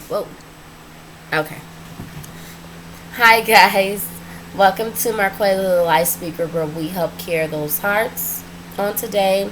Whoa. Okay. Hi, guys. Welcome to Marquella the Life Speaker, where we help care those hearts. On today,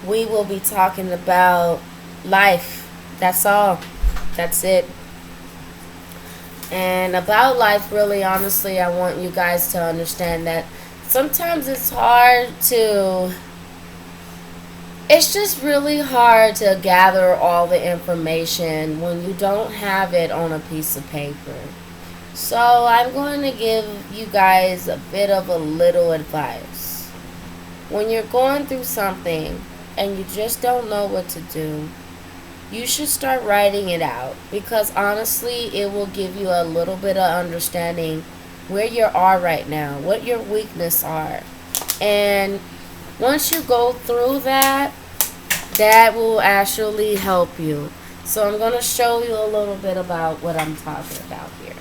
we will be talking about life. That's all. That's it. And about life, really, honestly, I want you guys to understand that sometimes it's just really hard to gather all the information when you don't have it on a piece of paper. So, I'm going to give you guys a bit of a little advice. When you're going through something and you just don't know what to do, you should start writing it out, because honestly, it will give you a little bit of understanding where you are right now, what your weaknesses are. And once you go through that, that will actually help you. So I'm going to show you a little bit about what I'm talking about here.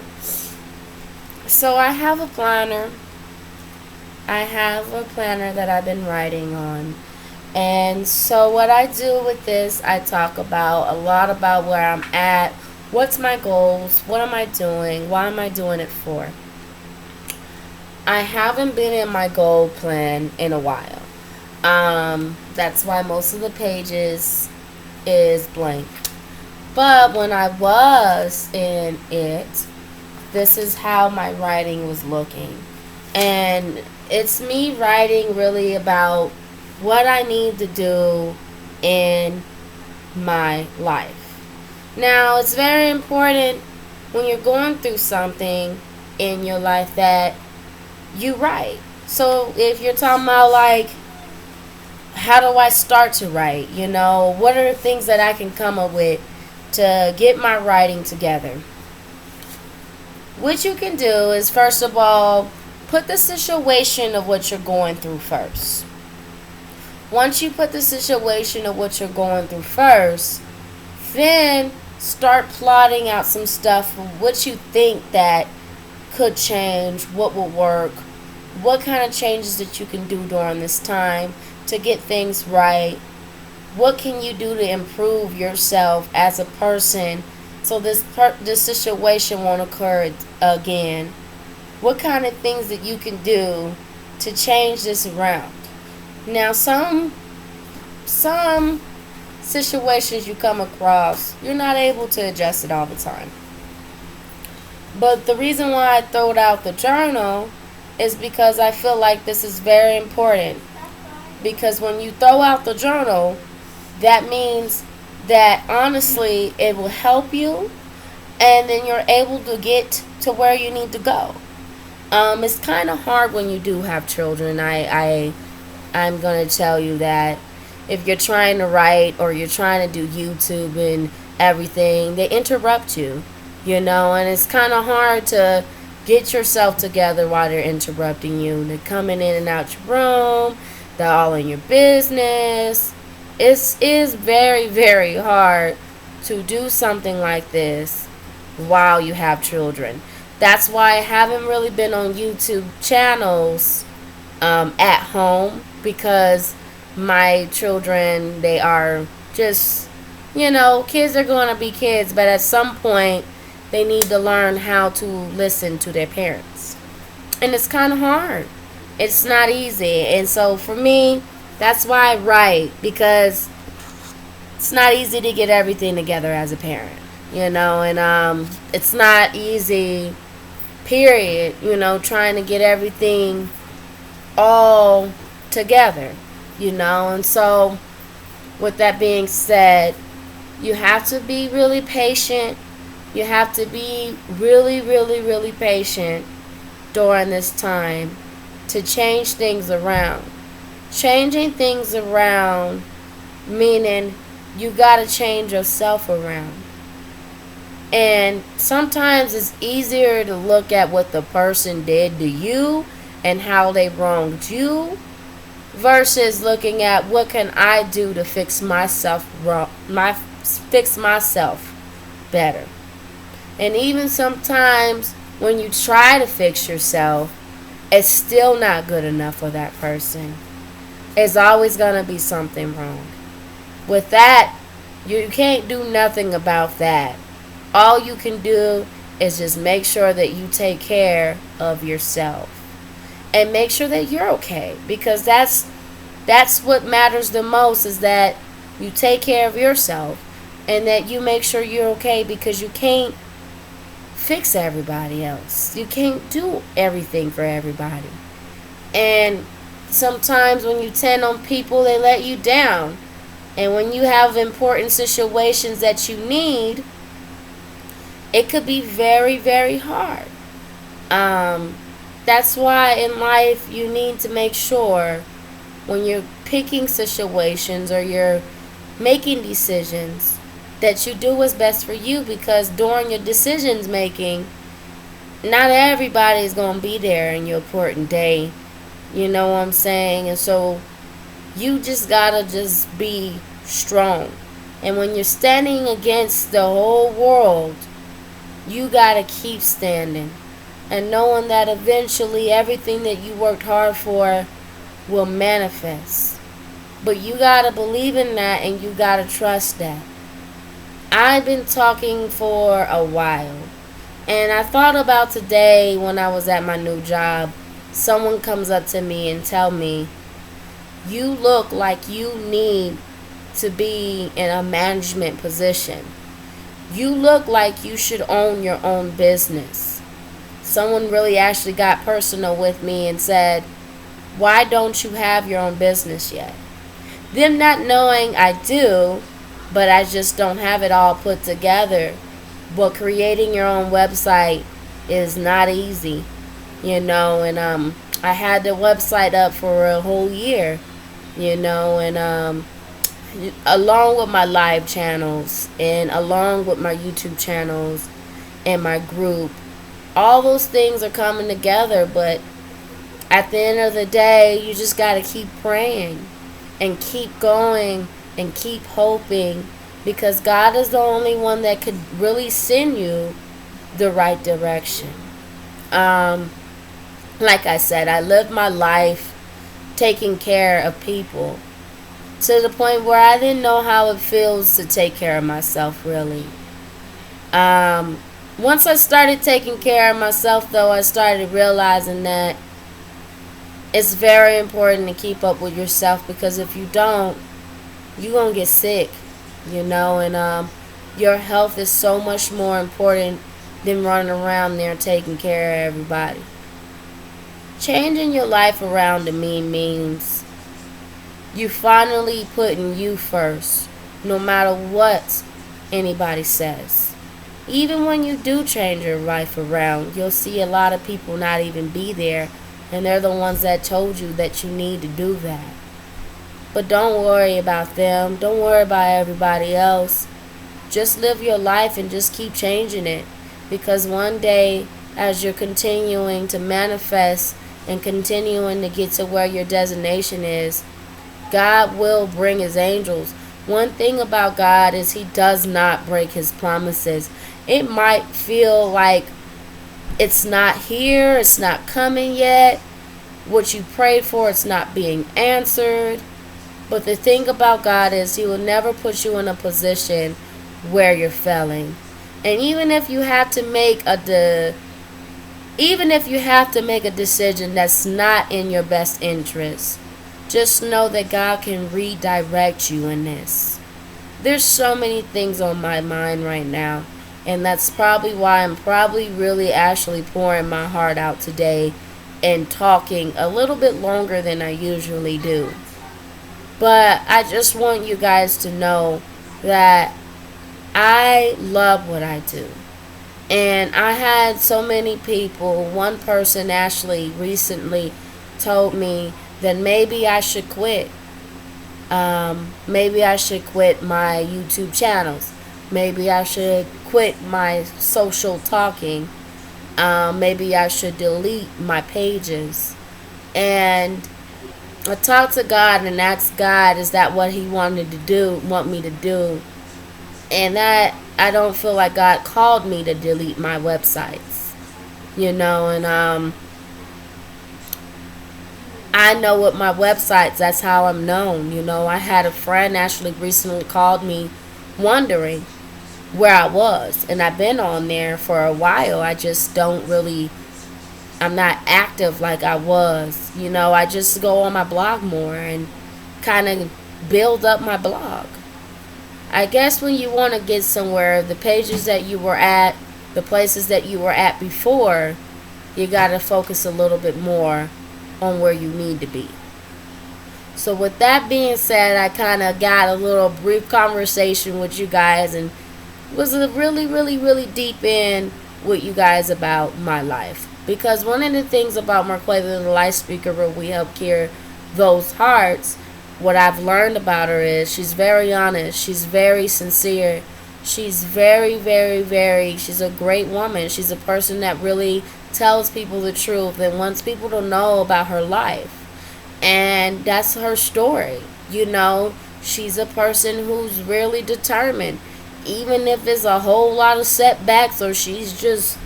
So I have a planner. I have a planner that I've been writing on. And so what I do with this, I talk about a lot about where I'm at, what's my goals, what am I doing, why am I doing it for. I haven't been in my goal plan in a while. That's why most of the pages is blank. But when I was in it, this is how my writing was looking. And it's me writing really about what I need to do in my life. Now, it's very important when you're going through something in your life that you write. So if you're talking about, like, how do I start to write? What are the things that I can come up with to get my writing together? What you can do is, first of all, put the situation of what you're going through first. Once you put the situation of what you're going through first, then start plotting out some stuff of what you think that could change, what will work, what kind of changes that you can do during this time to get things right. What can you do to improve yourself as a person so this situation won't occur again? What kind of things that you can do to change this around? Now, some situations you come across, you're not able to adjust it all the time. But the reason why I throwed out the journal is because I feel like this is very important. Because when you throw out the journal, that means that honestly it will help you, and then you're able to get to where you need to go. It's kind of hard when you do have children. I'm going to tell you that if you're trying to write or you're trying to do YouTube and everything, they interrupt you, and it's kind of hard to get yourself together while they're interrupting you. They're coming in and out your room, they're all in your business. It is very, very hard to do something like this while you have children. That's why I haven't really been on YouTube channels at home, because my children, they are just, kids are going to be kids, but at some point they need to learn how to listen to their parents. And it's kind of hard. It's not easy. And so for me, that's why I write, because it's not easy to get everything together as a parent, and it's not easy, period, trying to get everything all together, and so with that being said, you have to be really patient. You have to be really, really, really patient during this time to change things around. Changing things around meaning you gotta change yourself around. And sometimes it's easier to look at what the person did to you and how they wronged you versus looking at what can I do to fix myself better. And even sometimes when you try to fix yourself, it's still not good enough for that person. There's always going to be something wrong. With that, You can't do nothing about that. All you can do is just make sure that you take care of yourself and make sure that you're okay, because that's what matters the most, is that you take care of yourself and that you make sure you're okay, because you can't fix everybody else. You can't do everything for everybody. And sometimes when you tend on people, they let you down. And when you have important situations that you need, it could be very, very hard. Um, that's why in life you need to make sure when you're picking situations or you're making decisions that you do what's best for you, because during your decisions making, not everybody is going to be there in your important day. You know what I'm saying? And so you just gotta just be strong. And when you're standing against the whole world, you gotta keep standing and knowing that eventually everything that you worked hard for will manifest. But you gotta believe in that and you gotta trust that. I've been talking for a while, and I thought about today when I was at my new job. Someone comes up to me and tell me, "You look like you need to be in a management position. You look like you should own your own business." Someone really actually got personal with me and said, "Why don't you have your own business yet?" Them not knowing I do, but I just don't have it all put together. But creating your own website is not easy, and I had the website up for a whole year, and along with my live channels and along with my YouTube channels and my group, all those things are coming together. But at the end of the day, you just got to keep praying and keep going and keep hoping, because God is the only one that could really send you the right direction. Like I said, I lived my life taking care of people to the point where I didn't know how it feels to take care of myself, really. Once I started taking care of myself, though, I started realizing that it's very important to keep up with yourself, because if you don't, you're going to get sick, and your health is so much more important than running around there taking care of everybody. Changing your life around to me means you finally putting you first, no matter what anybody says. Even when you do change your life around, you'll see a lot of people not even be there, and they're the ones that told you that you need to do that. But don't worry about them. Don't worry about everybody else. Just live your life and just keep changing it. Because one day, as you're continuing to manifest and continuing to get to where your destination is, God will bring his angels. One thing about God is he does not break his promises. It might feel like it's not here, it's not coming yet. What you prayed for, it's not being answered. But the thing about God is he will never put you in a position where you're failing. And even if you have to make a decision that's not in your best interest, just know that God can redirect you in this. There's so many things on my mind right now, and that's probably why I'm probably really actually pouring my heart out today and talking a little bit longer than I usually do. But I just want you guys to know that I love what I do. And I had so many people, one person actually recently told me that maybe I should quit. Maybe I should quit my YouTube channels. Maybe I should quit my social talking. Maybe I should delete my pages. And I talked to God and asked God, is that what he want me to do? And that I don't feel like God called me to delete my websites. And I know with my websites, that's how I'm known. I had a friend actually recently called me wondering where I was. And I've been on there for a while. I just don't really, I'm not active like I was. You know, I just go on my blog more and kind of build up my blog. I guess when you want to get somewhere, the pages that you were at, the places that you were at before, you got to focus a little bit more on where you need to be. So with that being said, I kind of got a little brief conversation with you guys and was a really deep in with you guys about my life. Because one of the things about Marquetta the Life Speaker, where we help cure those hearts, what I've learned about her is she's very honest. She's very sincere. She's she's a great woman. She's a person that really tells people the truth and wants people to know about her life. And that's her story. You know, she's a person who's really determined. Even if it's a whole lot of setbacks or she's just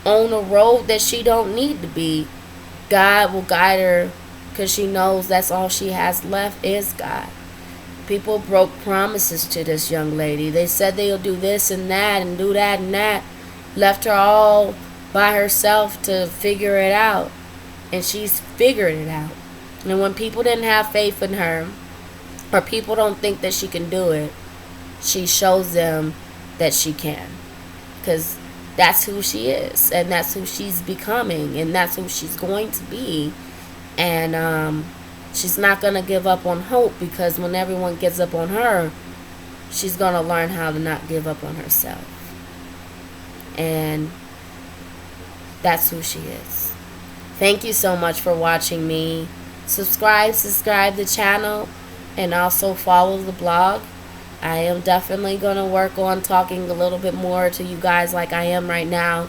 on a road that she don't need to be, God will guide her because she knows that's all she has left is God. People broke promises to this young lady. They said they'll do this and that and do that and that. Left her all by herself to figure it out. And she's figured it out. And when people didn't have faith in her, or people don't think that she can do it, she shows them that she can. Because that's who she is. And that's who she's becoming. And that's who she's going to be. And she's not going to give up on hope, because when everyone gives up on her, she's going to learn how to not give up on herself. And that's who she is. Thank you so much for watching me. Subscribe the channel, and also follow the blog. I am definitely going to work on talking a little bit more to you guys like I am right now.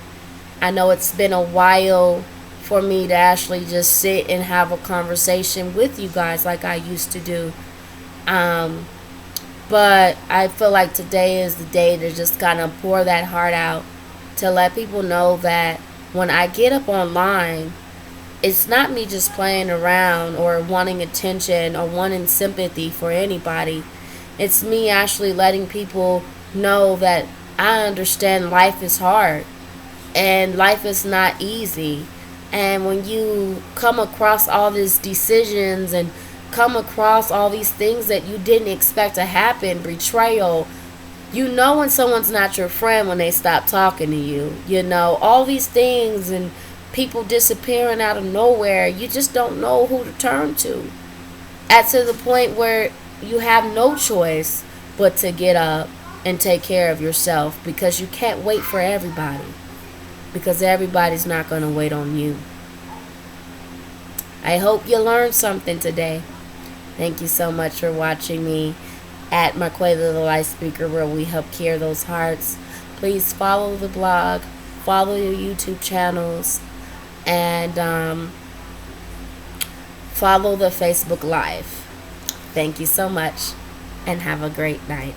I know it's been a while for me to actually just sit and have a conversation with you guys like I used to do. But I feel like today is the day to just kind of pour that heart out, to let people know that when I get up online, it's not me just playing around or wanting attention or wanting sympathy for anybody. It's me actually letting people know that I understand life is hard and life is not easy. And when you come across all these decisions and come across all these things that you didn't expect to happen, betrayal, you know when someone's not your friend when they stop talking to you. You know, all these things and people disappearing out of nowhere, you just don't know who to turn to. To the point where you have no choice but to get up and take care of yourself, because you can't wait for everybody, because everybody's not going to wait on you. I hope you learned something today. Thank you so much for watching me at Marquetta the Life Speaker, where we help cure those hearts. Please follow the blog, follow your YouTube channels, and follow the Facebook Live. Thank you so much, and have a great night.